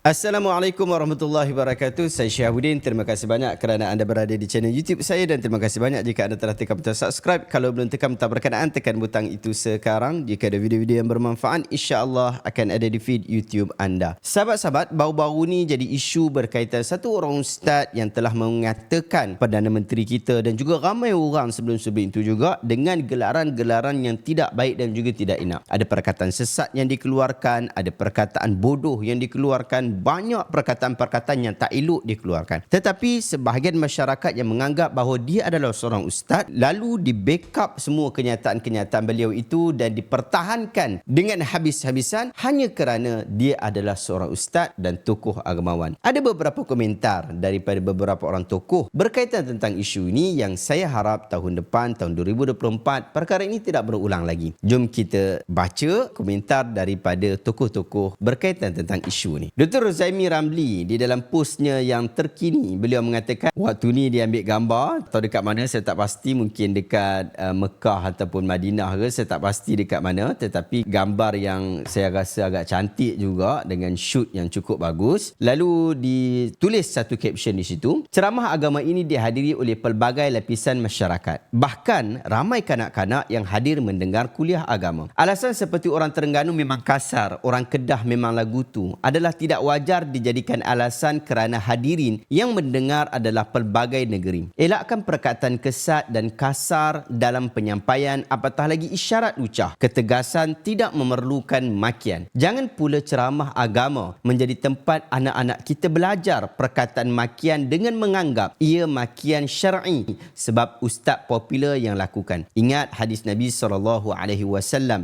Assalamualaikum warahmatullahi wabarakatuh. Saya Syahabuddin. Terima kasih banyak kerana anda berada di channel YouTube saya dan terima kasih banyak jika anda telah tekan butang subscribe. Kalau belum tekan butang berkenaan, tekan butang itu sekarang. Jika ada video-video yang bermanfaat, insya-Allah akan ada di feed YouTube anda. Sahabat-sahabat, baru-baru ni jadi isu berkaitan satu orang ustaz yang telah mengatakan Perdana Menteri kita dan juga ramai orang sebelum-sebelum itu juga dengan gelaran-gelaran yang tidak baik dan juga tidak enak. Ada perkataan sesat yang dikeluarkan, ada perkataan bodoh yang dikeluarkan, banyak perkataan-perkataan yang tak elok dikeluarkan. Tetapi sebahagian masyarakat yang menganggap bahawa dia adalah seorang ustaz, lalu di backup semua kenyataan-kenyataan beliau itu dan dipertahankan dengan habis-habisan hanya kerana dia adalah seorang ustaz dan tokoh agamawan. Ada beberapa komentar daripada beberapa orang tokoh berkaitan tentang isu ini yang saya harap tahun depan, tahun 2024, perkara ini tidak berulang lagi. Jom kita baca komentar daripada tokoh-tokoh berkaitan tentang isu ini. Dr. Zaimi Ramli di dalam postnya yang terkini, beliau mengatakan waktu ni dia ambil gambar atau dekat mana saya tak pasti, mungkin dekat Mekah ataupun Madinah ke, saya tak pasti dekat mana, tetapi gambar yang saya rasa agak cantik juga dengan shoot yang cukup bagus. Lalu ditulis satu caption di situ, ceramah agama ini dihadiri oleh pelbagai lapisan masyarakat, bahkan ramai kanak-kanak yang hadir mendengar kuliah agama. Alasan seperti orang Terengganu memang kasar, orang Kedah memang lagutu adalah tidak wajar dijadikan alasan kerana hadirin yang mendengar adalah pelbagai negeri. Elakkan perkataan kesat dan kasar dalam penyampaian, apatah lagi isyarat lucah. Ketegasan tidak memerlukan makian. Jangan pula ceramah agama menjadi tempat anak-anak kita belajar perkataan makian dengan menganggap ia makian syar'i sebab ustaz popular yang lakukan. Ingat hadis Nabi SAW,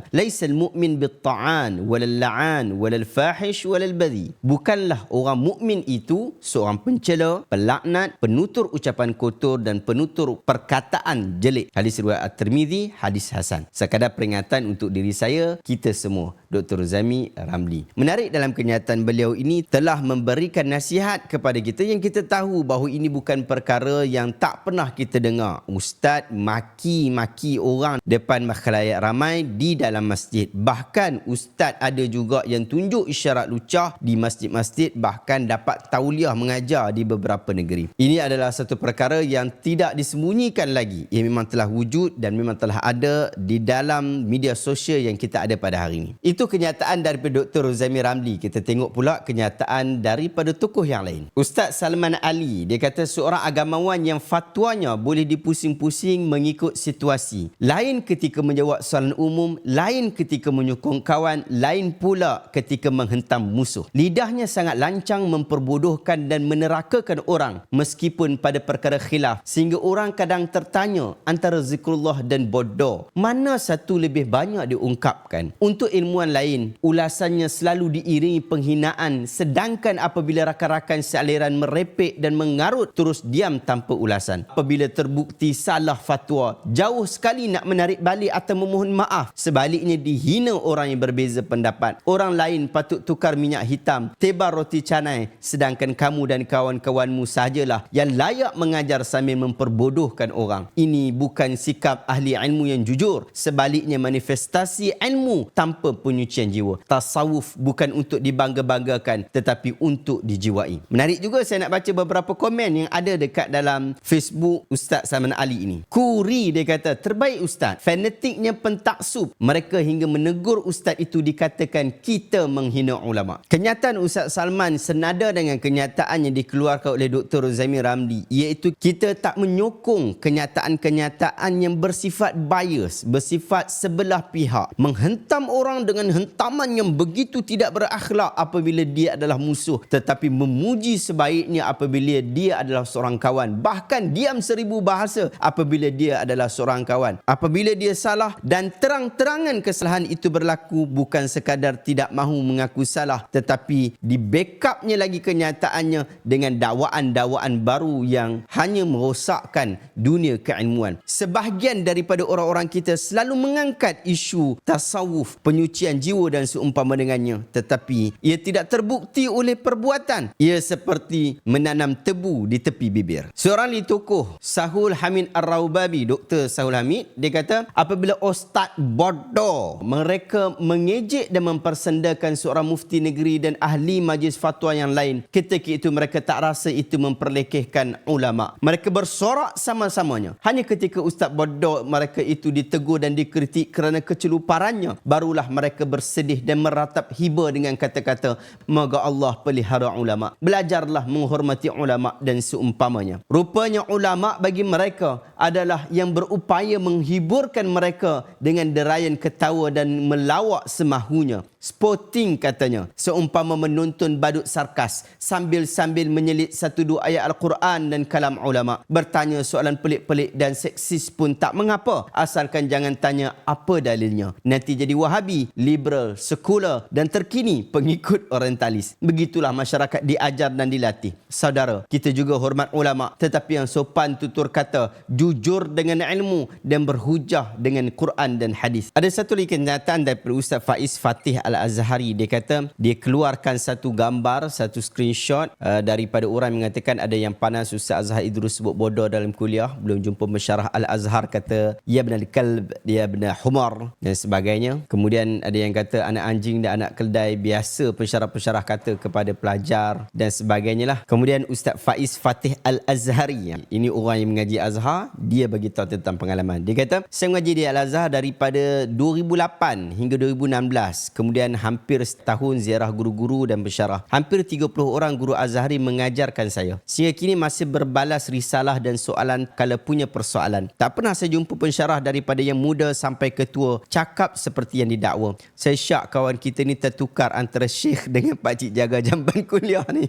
laisal mu'min bit-ta'an walal la'an walal fahish walal badhi. Bukanlah orang mukmin itu seorang pencela, pelaknat, penutur ucapan kotor dan penutur perkataan jelek. Hadis riwayat At-Tirmizi, hadis hasan. Sekadar peringatan untuk diri saya, kita semua. Dr. Zaimi Ramli. Menarik, dalam kenyataan beliau ini telah memberikan nasihat kepada kita yang kita tahu bahawa ini bukan perkara yang tak pernah kita dengar. Ustaz maki-maki orang depan makhalayak ramai di dalam masjid. Bahkan ustaz ada juga yang tunjuk isyarat lucah di masjid-masjid, bahkan dapat tauliah mengajar di beberapa negeri. Ini adalah satu perkara yang tidak disembunyikan lagi. Ia memang telah wujud dan memang telah ada di dalam media sosial yang kita ada pada hari ini. Itu kenyataan daripada Dr. Zaimi Ramli. Kita tengok pula kenyataan daripada tokoh yang lain. Ustaz Salman Ali, dia kata seorang agamawan yang fatwanya boleh dipusing-pusing mengikut situasi. Lain ketika menjawab soalan umum, lain ketika menyokong kawan, lain pula ketika menghentam musuh. Lidahnya sangat lancang memperbodohkan dan menerakakan orang meskipun pada perkara khilaf, sehingga orang kadang tertanya antara zikrullah dan bodoh, mana satu lebih banyak diungkapkan. Untuk ilmuwan lain, ulasannya selalu diiringi penghinaan, sedangkan apabila rakan-rakan sealiran merepek dan mengarut, terus diam tanpa ulasan. Apabila terbukti salah fatwa, jauh sekali nak menarik balik atau memohon maaf. Sebaliknya dihina orang yang berbeza pendapat. Orang lain patut tukar minyak hitam, tebar roti canai, sedangkan kamu dan kawan-kawanmu sahajalah yang layak mengajar sambil memperbodohkan orang. Ini bukan sikap ahli ilmu yang jujur. Sebaliknya manifestasi ilmu tanpa penyucian jiwa. Tasawuf bukan untuk dibangga-banggakan tetapi untuk dijiwai. Menarik juga saya nak baca beberapa komen yang ada dekat dalam Facebook Ustaz Salman Ali ini. Kuri, dia kata, terbaik Ustaz. Fanatiknya pentaksub. Mereka hingga menegur Ustaz itu dikatakan kita menghina ulama. Kenyataan Ustaz Salman senada dengan kenyataan yang dikeluarkan oleh Dr. Zaimi Ramli, iaitu kita tak menyokong kenyataan-kenyataan yang bersifat bias, bersifat sebelah pihak, menghentam orang dengan hentaman yang begitu tidak berakhlak apabila dia adalah musuh, tetapi memuji sebaiknya apabila dia adalah seorang kawan, bahkan diam 1000 bahasa apabila dia adalah seorang kawan. Apabila dia salah dan terang-terangan kesalahan itu berlaku, bukan sekadar tidak mahu mengaku salah, tetapi di backupnya lagi kenyataannya dengan dakwaan-dakwaan baru yang hanya merosakkan dunia keilmuan. Sebahagian daripada orang-orang kita selalu mengangkat isu tasawuf, penyucian jiwa dan seumpama dengannya, tetapi ia tidak terbukti oleh perbuatan. Ia seperti menanam tebu di tepi bibir. Seorang li tokoh, Sahul Hamid Ar-Raubabi, Dr. Sahul Hamid, dia kata apabila ustaz bodoh mereka mengejek dan mempersendakan seorang mufti negeri dan ahli ahli majlis fatwa yang lain. Ketika itu mereka tak rasa itu memperlekehkan ulama. Mereka bersorak sama-samanya. Hanya ketika Ustaz bodoh mereka itu ditegur dan dikritik kerana keceluparannya, barulah mereka bersedih dan meratap hibah dengan kata-kata, moga Allah pelihara ulama. Belajarlah menghormati ulama dan seumpamanya. Rupanya ulama bagi mereka adalah yang berupaya menghiburkan mereka dengan derayan ketawa dan melawak semahunya. Sporting katanya, seumpama menonton badut sarkas sambil-sambil menyelit satu dua ayat Al-Quran dan kalam ulama. Bertanya soalan pelik-pelik dan seksis pun tak mengapa, asalkan jangan tanya apa dalilnya. Nanti jadi Wahabi, liberal, sekular dan terkini pengikut orientalis. Begitulah masyarakat diajar dan dilatih. Saudara, kita juga hormat ulama, tetapi yang sopan tutur kata, jujur dengan ilmu dan berhujah dengan Quran dan hadis. Ada satu lagi kenyataan daripada Ustaz Faiz Fatih Al-Azhari. Dia kata dia keluarkan satu gambar, satu screenshot daripada orang yang mengatakan ada yang panas Ustaz Azhar Idrus sebut bodoh dalam kuliah. Belum jumpa mensyarah Al-Azhar kata ya benar kalb, dia benar humar dan sebagainya. Kemudian ada yang kata anak anjing dan anak keldai. Biasa pensyarah-pensyarah kata kepada pelajar dan sebagainya lah. Kemudian Ustaz Faiz Fatih Al-Azhari, ini orang yang mengaji Azhar, dia bagi tahu tentang pengalaman. Dia kata saya mengaji di Al-Azhar daripada 2008 hingga 2016. Kemudian hampir setahun ziarah guru-guru dan pensyarah. Hampir 30 orang guru Azhari mengajarkan saya. Sehingga kini masih berbalas risalah dan soalan kalau punya persoalan. Tak pernah saya jumpa pensyarah daripada yang muda sampai ke tua cakap seperti yang didakwa. Saya syak kawan kita ni tertukar antara syekh dengan pakcik jaga jamban kuliah ni.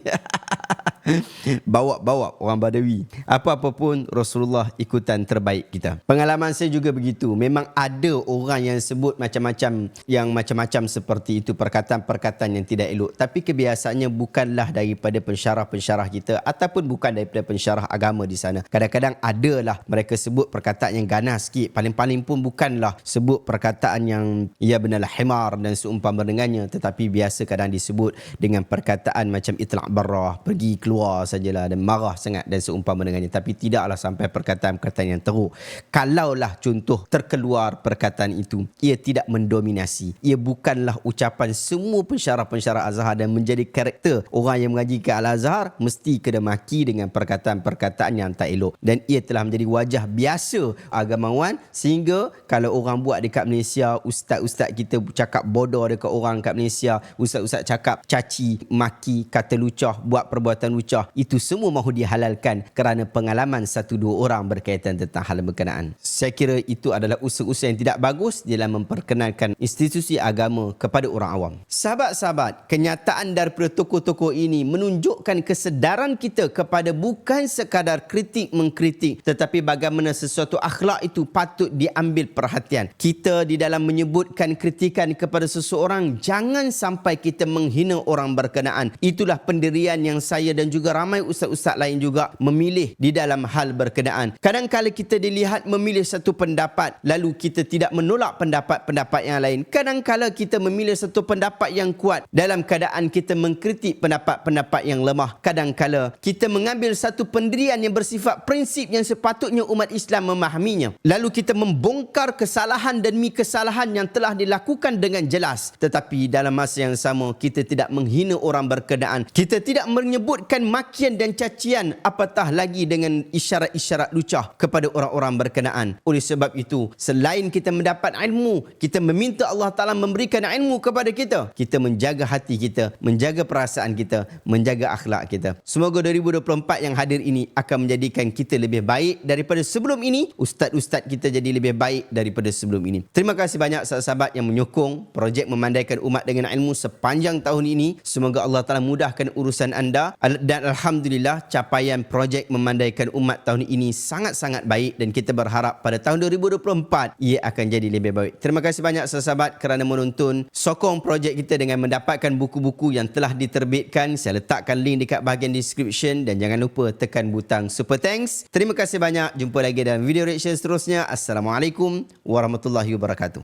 Bawa-bawa orang Badawi. Apa-apa pun Rasulullah ikutan terbaik kita. Pengalaman saya juga begitu. Memang ada orang yang sebut macam-macam seperti itu, perkataan-perkataan yang tidak elok. Tapi kebiasaannya bukanlah daripada pensyarah-pensyarah kita ataupun bukan daripada pensyarah agama di sana. Kadang-kadang adalah mereka sebut perkataan yang ganas sikit. Paling-paling pun bukanlah sebut perkataan yang ia benarlah himar dan seumpama dengannya, tetapi biasa kadang disebut dengan perkataan macam itlaq barrah, pergi keluar sajalah, dan marah sangat dan seumpama dengannya. Tapi tidaklah sampai perkataan-perkataan yang teruk. Kalaulah contoh terkeluar perkataan itu, ia tidak mendominasi. Ia bukanlah ucapan semua pensyarah-pensyarah Azhar dan menjadi karakter orang yang mengaji ke Al-Azhar mesti kena maki dengan perkataan-perkataan yang tak elok. Dan ia telah menjadi wajah biasa agamawan, sehingga kalau orang buat dekat Malaysia, ustaz-ustaz kita cakap bodoh dekat orang kat Malaysia, ustaz-ustaz cakap caci, maki, kata lucah, buat perbuatan lucah, itu semua mahu dihalalkan kerana pengalaman satu dua orang berkaitan tentang hal berkenaan. Saya kira itu adalah usaha-usaha yang tidak bagus dalam memperkenalkan institusi agama kepada orang awam. Sahabat-sahabat, kenyataan daripada tokoh-tokoh ini menunjukkan kesedaran kita kepada bukan sekadar kritik mengkritik, tetapi bagaimana sesuatu akhlak itu patut diambil perhatian. Kita di dalam menyebutkan kritikan kepada seseorang, jangan sampai kita menghina orang berkenaan. Itulah pendirian yang saya dan juga ramai ustaz-ustaz lain juga memilih di dalam hal berkenaan. Kadang-kadang kita dilihat memilih satu pendapat, lalu kita tidak menolak pendapat-pendapat yang lain. Kadang-kadang kita memilih satu pendapat yang kuat dalam keadaan kita mengkritik pendapat-pendapat yang lemah. Kadang-kadang kita mengambil satu pendirian yang bersifat prinsip yang sepatutnya umat Islam memahaminya. Lalu kita membongkar kesalahan demi kesalahan yang telah dilakukan dengan jelas. Tetapi dalam masa yang sama, kita tidak menghina orang berkenaan. Kita tidak menyebutkan makian dan cacian, apatah lagi dengan isyarat-isyarat lucah kepada orang-orang berkenaan. Oleh sebab itu, selain kita mendapat ilmu, kita meminta Allah Ta'ala memberikan ilmu kepada kita. Kita menjaga hati kita, menjaga perasaan kita, menjaga akhlak kita. Semoga 2024 yang hadir ini akan menjadikan kita lebih baik daripada sebelum ini. Ustaz-ustaz kita jadi lebih baik daripada sebelum ini. Terima kasih banyak sahabat-sahabat yang menyokong projek memandaikan umat dengan ilmu sepanjang tahun ini. Semoga Allah Ta'ala mudahkan urusan anda. Dan Alhamdulillah, capaian projek memandaikan umat tahun ini sangat-sangat baik dan kita berharap pada tahun 2024 ia akan jadi lebih baik. Terima kasih banyak sahabat kerana menonton. Sokong projek kita dengan mendapatkan buku-buku yang telah diterbitkan. Saya letakkan link dekat bahagian description dan jangan lupa tekan butang super thanks. Terima kasih banyak. Jumpa lagi dalam video reaction seterusnya. Assalamualaikum warahmatullahi wabarakatuh.